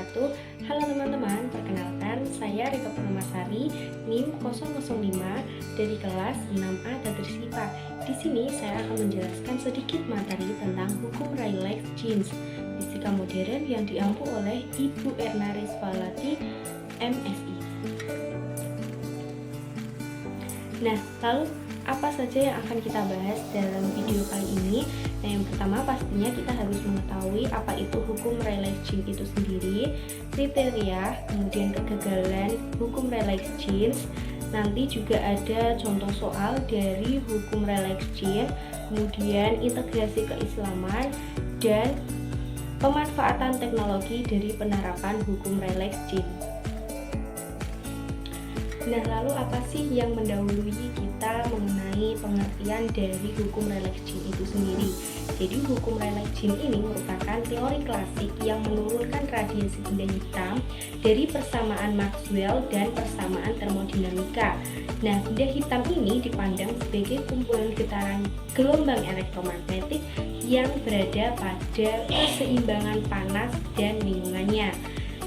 wabarakatuh. Halo teman-teman, perkenalkan saya Rika Purnamasari, NIM 005 dari kelas 6A Tadris IPA. Di sini saya akan menjelaskan sedikit materi tentang hukum Rayleigh Jeans, fisika modern yang diampu oleh Ibu Erna Rizvalati, MSI. Nah, lalu apa saja yang akan kita bahas dalam video kali ini? Nah, yang pertama pastinya kita harus mengetahui apa itu hukum Rayleigh Jeans itu sendiri, kriteria, kemudian kegagalan hukum Rayleigh Jeans. Nanti juga ada contoh soal dari hukum Rayleigh Jeans, kemudian integrasi keislaman, dan pemanfaatan teknologi dari penerapan hukum Rayleigh Jeans. Nah, lalu apa sih yang mendahului kita mengenai pengertian dari hukum Rayleigh Jeans itu sendiri? Jadi, hukum Rayleigh Jeans ini merupakan teori klasik yang menurunkan radiasi benda hitam dari persamaan Maxwell dan persamaan termodinamika. Nah, benda hitam ini dipandang sebagai kumpulan getaran gelombang elektromagnetik yang berada pada keseimbangan panas dan lingkungannya.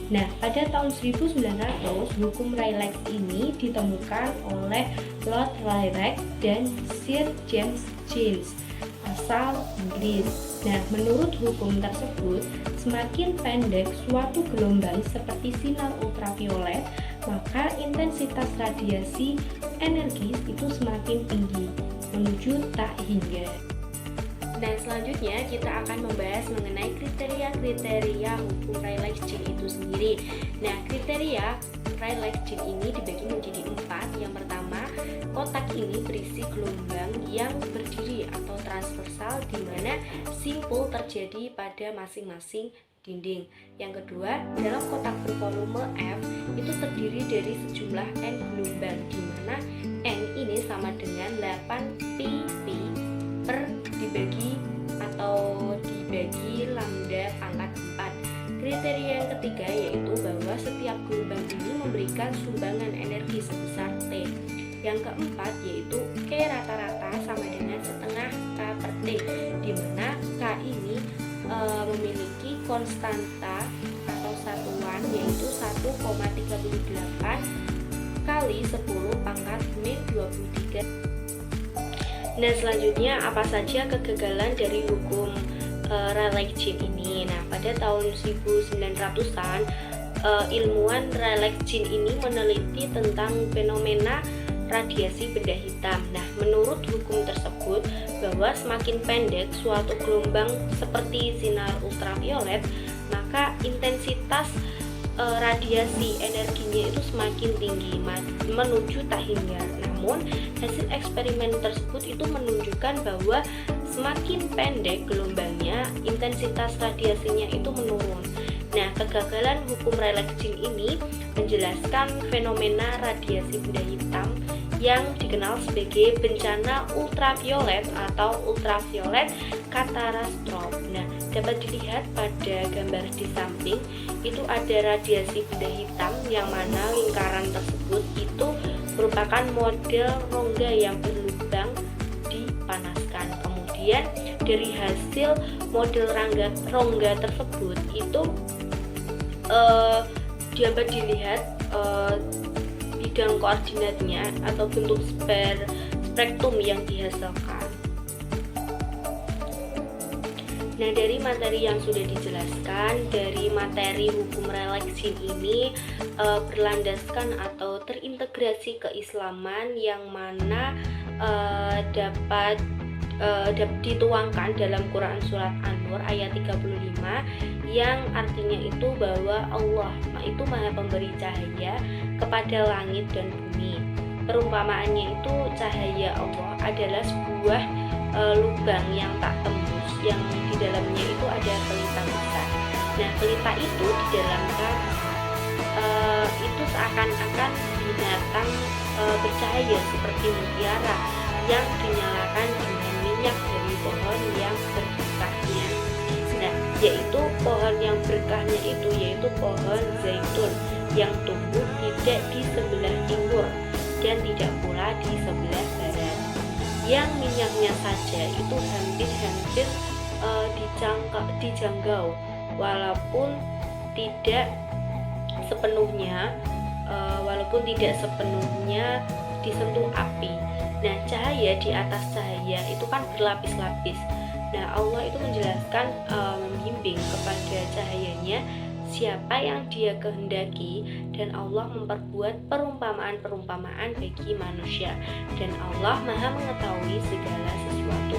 Nah, pada tahun 1900, hukum Rayleigh ini ditemukan oleh Lord Rayleigh dan Sir James Jeans, asal Inggris. Nah, menurut hukum tersebut, semakin pendek suatu gelombang seperti sinar ultraviolet, maka intensitas radiasi energi itu semakin tinggi, menuju tak hingga. Dan selanjutnya kita akan membahas mengenai kriteria-kriteria hukum Rayleigh Jeans itu sendiri. Nah, kriteria Rayleigh Jeans ini dibagi menjadi 4. Yang pertama, kotak ini berisi gelombang yang berdiri atau transversal, di mana simpul terjadi pada masing-masing dinding. Yang kedua, dalam kotak bervolume F itu terdiri dari sejumlah N gelombang, di mana N ini sama dengan 8 pp per dibagi lambda pangkat 4. Kriteria yang ketiga yaitu bahwa setiap gelombang ini memberikan sumbangan energi sebesar T. Yang keempat yaitu K rata-rata sama dengan setengah K per T, di mana K ini memiliki konstanta atau satuan yaitu 1,38 kali 10 pangkat min 23. Nah, selanjutnya apa saja kegagalan dari hukum Rayleigh Jeans ini? Nah, pada tahun 1900-an ilmuwan Rayleigh Jeans ini meneliti tentang fenomena radiasi benda hitam. Nah, menurut hukum tersebut bahwa semakin pendek suatu gelombang seperti sinar ultraviolet, maka intensitas radiasi energinya itu semakin tinggi menuju tak hingga. Namun hasil eksperimen tersebut itu menunjukkan bahwa semakin pendek gelombangnya, intensitas radiasinya itu menurun. Nah, kegagalan hukum Rayleigh Jeans ini menjelaskan fenomena radiasi benda hitam yang dikenal sebagai bencana ultraviolet atau ultraviolet catastrophe. Nah, dapat dilihat pada gambar di samping itu ada radiasi benda hitam yang mana lingkaran tersebut itu merupakan model rongga yang berlubang dipanaskan. Kemudian dari hasil model rongga tersebut itu dapat dilihat bidang koordinatnya atau bentuk spektrum yang dihasilkan. Nah, dari materi yang sudah dijelaskan, dari materi hukum Rayleigh Jeans ini berlandaskan atau terintegrasi keislaman yang mana dapat dituangkan dalam Quran Surat An-Nur ayat 35, yang artinya itu bahwa Allah itu maha pemberi cahaya kepada langit dan bumi. Perumpamaannya itu cahaya Allah adalah sebuah lubang yang tak tembus, yang di dalamnya itu ada pelita besar. Nah, pelita itu di dalamnya itu seakan-akan binatang bercahaya seperti mutiara yang dinyalakan dengan minyak dari pohon yang berkahnya. Nah, yaitu pohon yang berkahnya itu yaitu pohon zaitun yang tumbuh tidak di sebelah timur dan tidak pula di sebelah barat. Yang minyaknya saja itu hampir dijangkau walaupun tidak sepenuhnya, walaupun tidak sepenuhnya disentuh api. Nah, cahaya di atas cahaya itu kan berlapis-lapis. Nah, Allah itu menjelaskan, membimbing kepada cahayanya siapa yang Dia kehendaki, dan Allah memperbuat perumpamaan-perumpamaan bagi manusia, dan Allah Maha mengetahui segala sesuatu.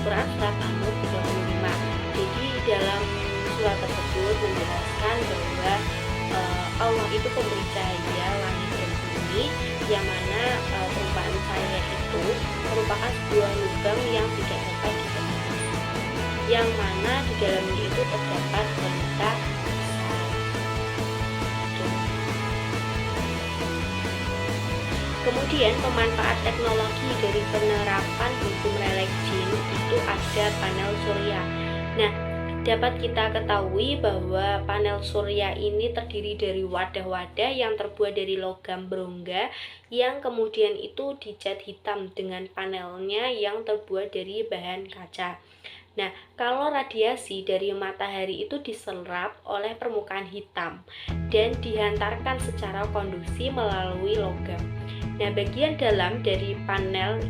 Quran surat An-Nur 35. Jadi dalam surat tersebut menjelaskan bahwa Allah itu pemberi cahaya langit dan bumi, yang mana perumpamaan cahaya itu merupakan sebuah lubang yang tidak dapat ditembus, yang mana di dalamnya itu terdapat berita besar. Kemudian pemanfaat teknologi dari penerapan hukum relek jin itu ada panel surya. Nah, dapat kita ketahui bahwa panel surya ini terdiri dari wadah-wadah yang terbuat dari logam berongga, yang kemudian itu dicat hitam dengan panelnya yang terbuat dari bahan kaca. Nah, kalau radiasi dari matahari itu diserap oleh permukaan hitam dan dihantarkan secara konduksi melalui logam. Nah, bagian dalam dari panel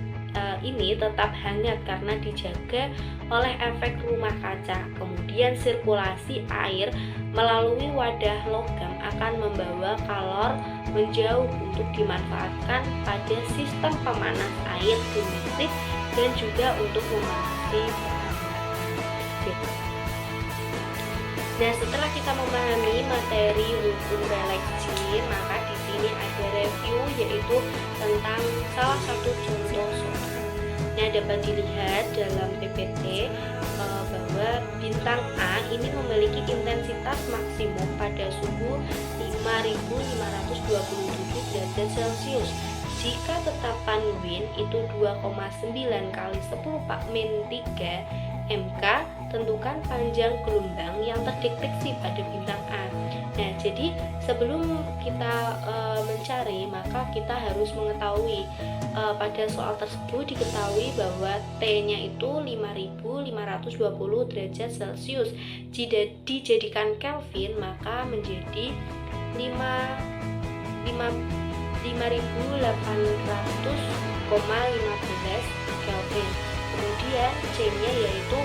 ini tetap hangat karena dijaga oleh efek rumah kaca. Kemudian sirkulasi air melalui wadah logam akan membawa kalor menjauh untuk dimanfaatkan pada sistem pemanas air domestik dan juga untuk memanasi. Nah, setelah kita memahami materi hukum relek jin, maka di sini ada review yaitu tentang salah satu contoh soal. Nah, dapat dilihat dalam PPT bahwa bintang A ini memiliki intensitas maksimum pada suhu 5.527 derajat Celcius. Jika tetapan Win itu 2,9 kali 10⁻³ MK, tentukan panjang gelombang yang terdeteksi pada bintang A. Nah, jadi sebelum kita mencari, maka kita harus mengetahui pada soal tersebut diketahui bahwa T-nya itu 5.520 derajat Celcius. Jika dijadikan Kelvin, maka menjadi 5.800,15 Kelvin. Kemudian C-nya yaitu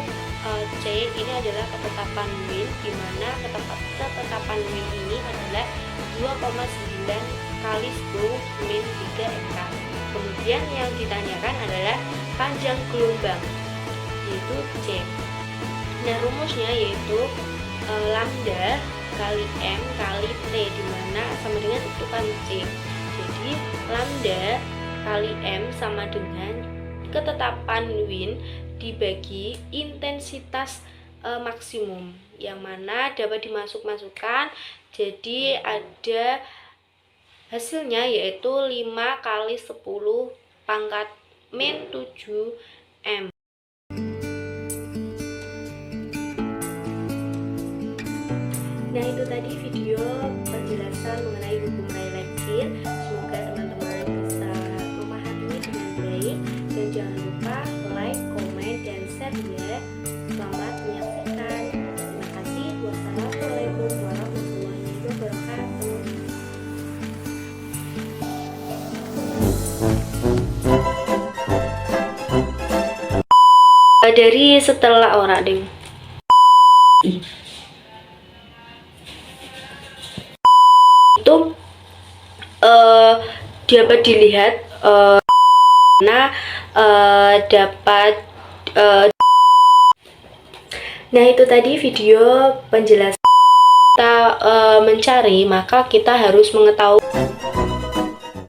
C ini adalah ketetapan Win, di mana ketetapan Win ini adalah 2,9 kali 10⁻³ MK. Kemudian yang ditanyakan adalah panjang gelombang, yaitu C. Nah, rumusnya yaitu lambda kali M kali T, di mana sama dengan tentukan C. Jadi lambda kali M sama dengan ketetapan Win dibagi intensitas maksimum, yang mana dapat dimasukkan. Jadi ada hasilnya yaitu 5 kali 10⁻⁷ M. Nah, itu tadi video penjelasan mengenai hukum relek jin. Semoga teman-teman bisa memahami dengan baik, dan jangan lupa like, komen, dan share ya. Selamat menyaksikan. Terima kasih. Wassalamualaikum warahmatullahi wabarakatuh. Dari setelah orang ding itu dapat dilihat dapat nah, itu tadi video penjelasan. Kita mencari, maka kita harus mengetahui